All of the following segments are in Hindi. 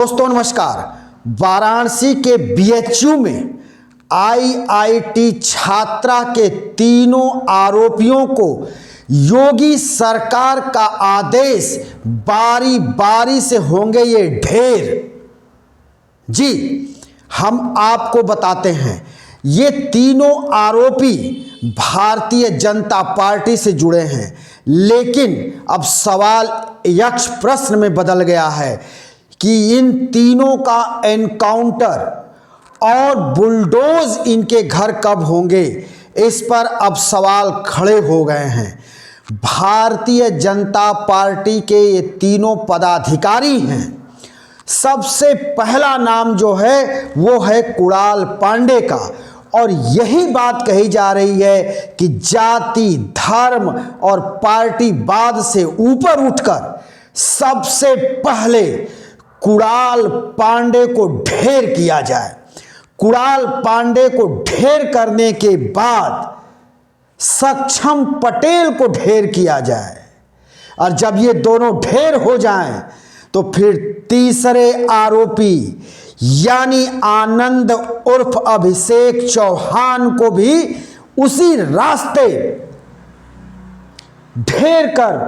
दोस्तों नमस्कार। वाराणसी के बीएचयू में आईआईटी छात्रा के तीनों आरोपियों को योगी सरकार का आदेश, बारी बारी से होंगे ये ढेर। जी, हम आपको बताते हैं, ये तीनों आरोपी भारतीय जनता पार्टी से जुड़े हैं, लेकिन अब सवाल यक्ष प्रश्न में बदल गया है कि इन तीनों का एनकाउंटर और बुलडोज इनके घर कब होंगे, इस पर अब सवाल खड़े हो गए हैं। भारतीय जनता पार्टी के ये तीनों पदाधिकारी हैं। सबसे पहला नाम जो है वो है कुणाल पांडे का, और यही बात कही जा रही है कि जाति, धर्म और पार्टीवाद से ऊपर उठकर सबसे पहले कुणाल पांडे को ढेर किया जाए। कुणाल पांडे को ढेर करने के बाद सक्षम पटेल को ढेर किया जाए, और जब ये दोनों ढेर हो जाएं तो फिर तीसरे आरोपी यानी आनंद उर्फ अभिषेक चौहान को भी उसी रास्ते ढेर कर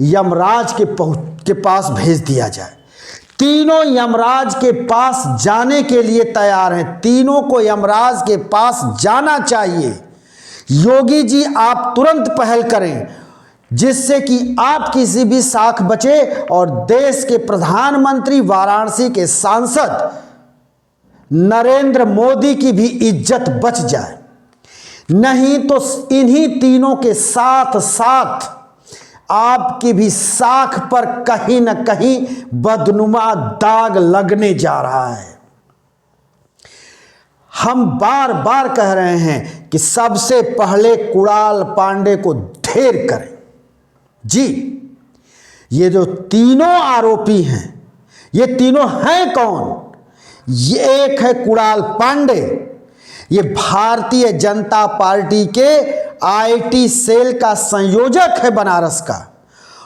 यमराज के पास भेज दिया जाए। तीनों यमराज के पास जाने के लिए तैयार हैं। तीनों को यमराज के पास जाना चाहिए। योगी जी, आप तुरंत पहल करें जिससे कि आप किसी भी साख बचे और देश के प्रधानमंत्री, वाराणसी के सांसद नरेंद्र मोदी की भी इज्जत बच जाए। नहीं तो इन्हीं तीनों के साथ साथ आपकी भी साख पर कहीं न कहीं बदनुमा दाग लगने जा रहा है। हम बार बार कह रहे हैं कि सबसे पहले कुणाल पांडे को ढेर करें। जी, ये जो तीनों आरोपी हैं, ये तीनों हैं कौन? ये एक है कुणाल पांडे, ये भारतीय जनता पार्टी के आईटी सेल का संयोजक है बनारस का,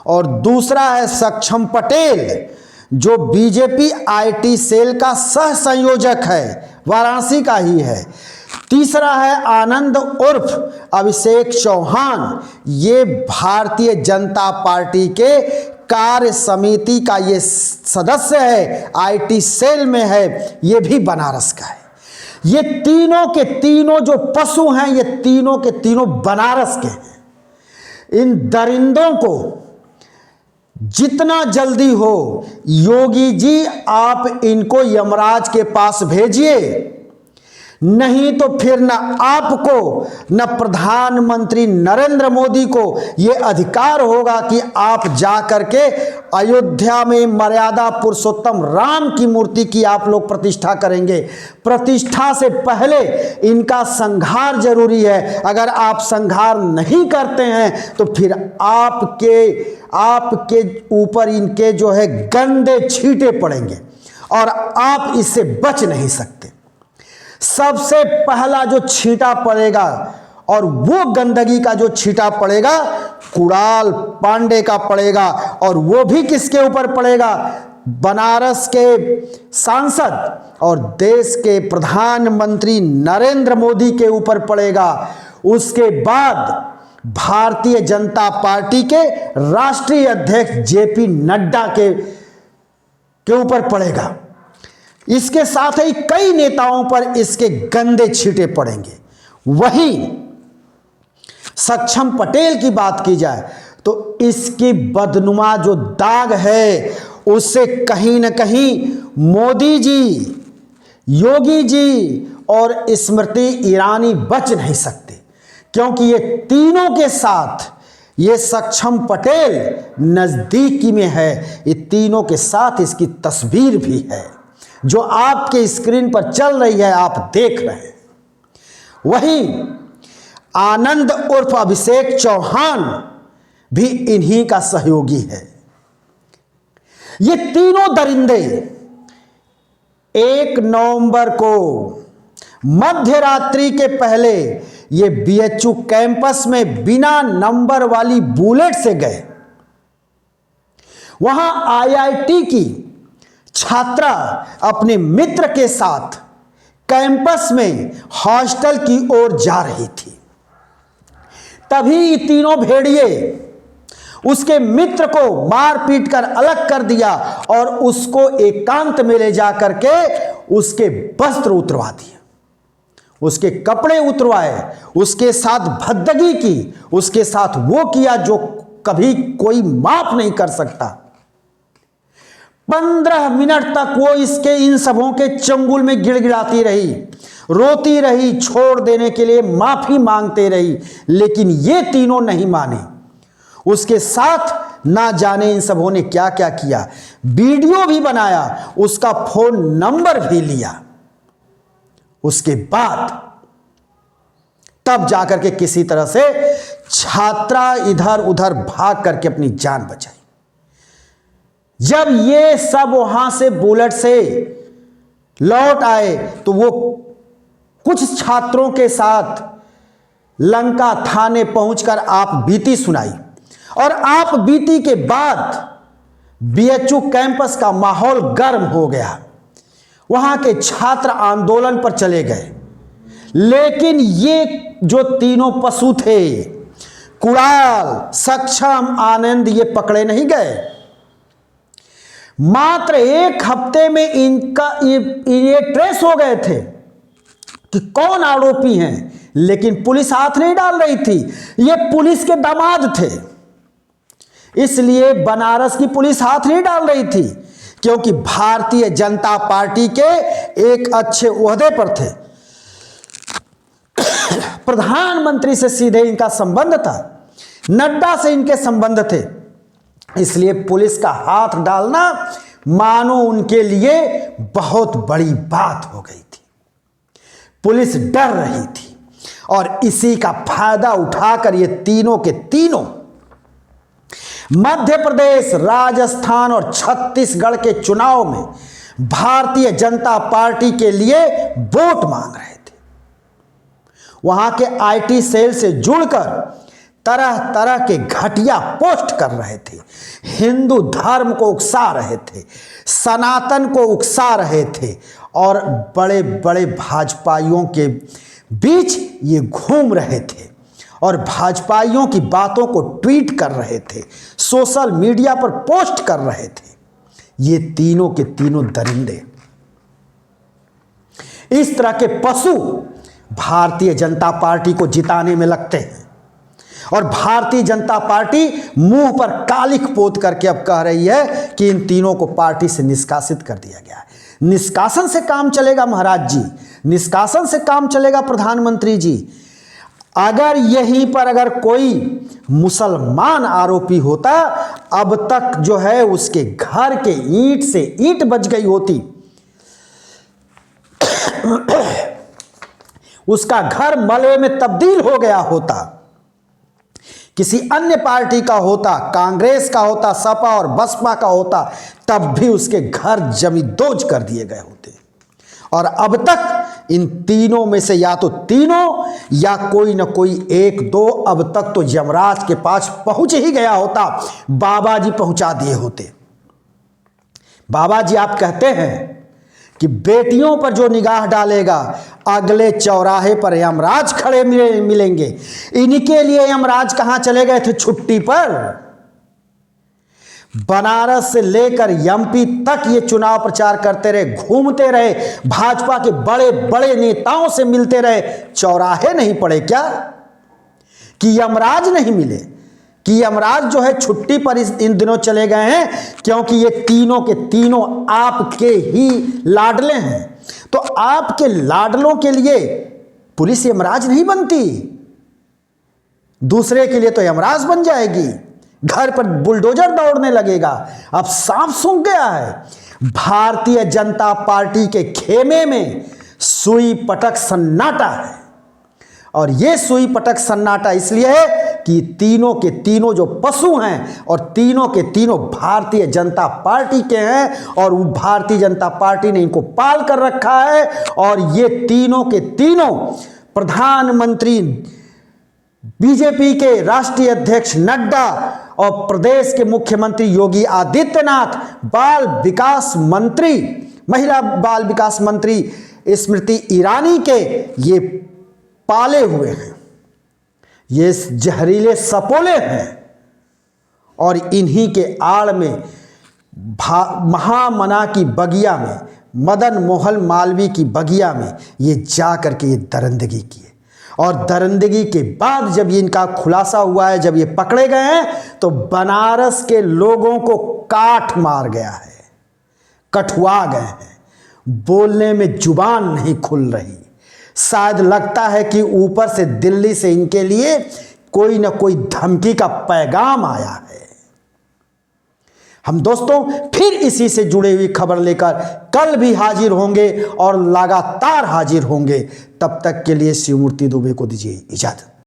और दूसरा है सक्षम पटेल जो बीजेपी आईटी सेल का सह संयोजक है, वाराणसी का ही है। तीसरा है आनंद उर्फ अभिषेक चौहान, ये भारतीय जनता पार्टी के कार्य समिति का ये सदस्य है, आईटी सेल में है, ये भी बनारस का है। ये तीनों के तीनों जो पशु हैं, ये तीनों के तीनों बनारस के हैं। इन दरिंदों को जितना जल्दी हो योगी जी आप इनको यमराज के पास भेजिए, नहीं तो फिर न आपको न प्रधानमंत्री नरेंद्र मोदी को यह अधिकार होगा कि आप जा करके अयोध्या में मर्यादा पुरुषोत्तम राम की मूर्ति की आप लोग प्रतिष्ठा करेंगे। प्रतिष्ठा से पहले इनका संहार जरूरी है। अगर आप संहार नहीं करते हैं तो फिर आपके ऊपर इनके जो है गंदे छींटे पड़ेंगे और आप इससे बच नहीं सकते। सबसे पहला जो छींटा पड़ेगा और वो गंदगी का जो छींटा पड़ेगा कुणाल पांडे का पड़ेगा, और वो भी किसके ऊपर पड़ेगा? बनारस के सांसद और देश के प्रधानमंत्री नरेंद्र मोदी के ऊपर पड़ेगा। उसके बाद भारतीय जनता पार्टी के राष्ट्रीय अध्यक्ष जेपी नड्डा के ऊपर पड़ेगा। इसके साथ ही कई नेताओं पर इसके गंदे छींटे पड़ेंगे। वहीं सक्षम पटेल की बात की जाए तो इसकी बदनुमा जो दाग है उससे कहीं न कहीं मोदी जी, योगी जी और स्मृति ईरानी बच नहीं सकते, क्योंकि ये तीनों के साथ ये सक्षम पटेल नजदीकी में है। ये तीनों के साथ इसकी तस्वीर भी है जो आपके स्क्रीन पर चल रही है, आप देख रहे हैं। वहीं आनंद उर्फ अभिषेक चौहान भी इन्हीं का सहयोगी है। ये तीनों दरिंदे 1 नवंबर को मध्य रात्रि के पहले ये बीएचयू कैंपस में बिना नंबर वाली बुलेट से गए। वहां आईआईटी की छात्रा अपने मित्र के साथ कैंपस में हॉस्टल की ओर जा रही थी। तभी ये तीनों भेड़िए उसके मित्र को मार पीट कर अलग कर दिया और उसको एकांत में ले जा करके उसके वस्त्र उतरवा दिए, उसके कपड़े उतरवाए, उसके साथ भद्दगी की, उसके साथ वो किया जो कभी कोई माफ नहीं कर सकता। 15 मिनट तक वो इन सबों के चंगुल में गिड़गिड़ाती रही, रोती रही, छोड़ देने के लिए माफी मांगते रही, लेकिन ये तीनों नहीं माने। उसके साथ ना जाने इन सबों ने क्या क्या किया, वीडियो भी बनाया, उसका फोन नंबर भी लिया। उसके बाद तब जाकर के किसी तरह से छात्रा इधर उधर भाग करके अपनी जान बचाई। जब ये सब वहां से बुलेट से लौट आए तो वो कुछ छात्रों के साथ लंका थाने पहुंचकर आप बीती सुनाई, और आप बीती के बाद बीएचयू कैंपस का माहौल गर्म हो गया। वहां के छात्र आंदोलन पर चले गए, लेकिन ये जो तीनों पशु थे, कुणाल, सक्षम, आनंद, ये पकड़े नहीं गए। मात्र 1 हफ्ते में ये ट्रेस हो गए थे कि कौन आरोपी हैं, लेकिन पुलिस हाथ नहीं डाल रही थी। ये पुलिस के दामाद थे, इसलिए बनारस की पुलिस हाथ नहीं डाल रही थी, क्योंकि भारतीय जनता पार्टी के एक अच्छे ओहदे पर थे। प्रधानमंत्री से सीधे इनका संबंध था, नड्डा से इनके संबंध थे, इसलिए पुलिस का हाथ डालना मानो उनके लिए बहुत बड़ी बात हो गई थी। पुलिस डर रही थी और इसी का फायदा उठाकर ये तीनों के तीनों मध्य प्रदेश, राजस्थान और छत्तीसगढ़ के चुनाव में भारतीय जनता पार्टी के लिए वोट मांग रहे थे। वहां के आईटी सेल से जुड़कर तरह तरह के घटिया पोस्ट कर रहे थे, हिंदू धर्म को उकसा रहे थे, सनातन को उकसा रहे थे, और बड़े बड़े भाजपाइयों के बीच ये घूम रहे थे और भाजपाइयों की बातों को ट्वीट कर रहे थे, सोशल मीडिया पर पोस्ट कर रहे थे। ये तीनों के तीनों दरिंदे, इस तरह के पशु भारतीय जनता पार्टी को जिताने में लगते हैं, और भारतीय जनता पार्टी मुंह पर कालिख पोत करके अब कह रही है कि इन तीनों को पार्टी से निष्कासित कर दिया गया है। निष्कासन से काम चलेगा महाराज जी, निष्कासन से काम चलेगा प्रधानमंत्री जी। अगर यहीं पर अगर कोई मुसलमान आरोपी होता, अब तक जो है उसके घर के ईंट से ईंट बच गई होती, उसका घर मलबे में तब्दील हो गया होता। किसी अन्य पार्टी का होता, कांग्रेस का होता, सपा और बसपा का होता, तब भी उसके घर जमींदोज कर दिए गए होते। और अब तक इन तीनों में से या तो तीनों या कोई न कोई एक दो अब तक तो यमराज के पास पहुंच ही गया होता, बाबा जी पहुंचा दिए होते। बाबा जी आप कहते हैं कि बेटियों पर जो निगाह डालेगा अगले चौराहे पर यमराज खड़े मिलेंगे। इनके लिए यमराज कहां चले गए थे छुट्टी पर? बनारस से लेकर एमपी तक ये चुनाव प्रचार करते रहे, घूमते रहे, भाजपा के बड़े बड़े नेताओं से मिलते रहे। चौराहे नहीं पड़े क्या कि यमराज नहीं मिले? कि यमराज जो है छुट्टी पर इन दिनों चले गए हैं, क्योंकि ये तीनों के तीनों आपके ही लाडले हैं। तो आपके लाडलों के लिए पुलिस यमराज नहीं बनती, दूसरे के लिए तो यमराज बन जाएगी, घर पर बुलडोजर दौड़ने लगेगा। अब साफ सूख गया है। भारतीय जनता पार्टी के खेमे में सुई पटक सन्नाटा है, और यह सुई पटक सन्नाटा इसलिए है कि तीनों के तीनों जो पशु हैं और तीनों के तीनों भारतीय जनता पार्टी के हैं, और वो भारतीय जनता पार्टी ने इनको पाल कर रखा है। और ये तीनों के तीनों प्रधानमंत्री, बीजेपी के राष्ट्रीय अध्यक्ष नड्डा और प्रदेश के मुख्यमंत्री योगी आदित्यनाथ, बाल विकास मंत्री, महिला बाल विकास मंत्री स्मृति ईरानी के ये पाले हुए हैं, ये जहरीले सपोले हैं और इन्हीं के आड़ में महामना की बगिया में, मदन मोहन मालवीय की बगिया में ये जा करके ये दरिंदगी किए। और दरिंदगी के बाद जब ये इनका खुलासा हुआ है, जब ये पकड़े गए हैं, तो बनारस के लोगों को काट मार गया है, कठुआ गए हैं, बोलने में जुबान नहीं खुल रही। शायद लगता है कि ऊपर से दिल्ली से इनके लिए कोई ना कोई धमकी का पैगाम आया है। हम दोस्तों फिर इसी से जुड़ी हुई खबर लेकर कल भी हाजिर होंगे और लगातार हाजिर होंगे। तब तक के लिए शिवमूर्ति दुबे को दीजिए इजाजत।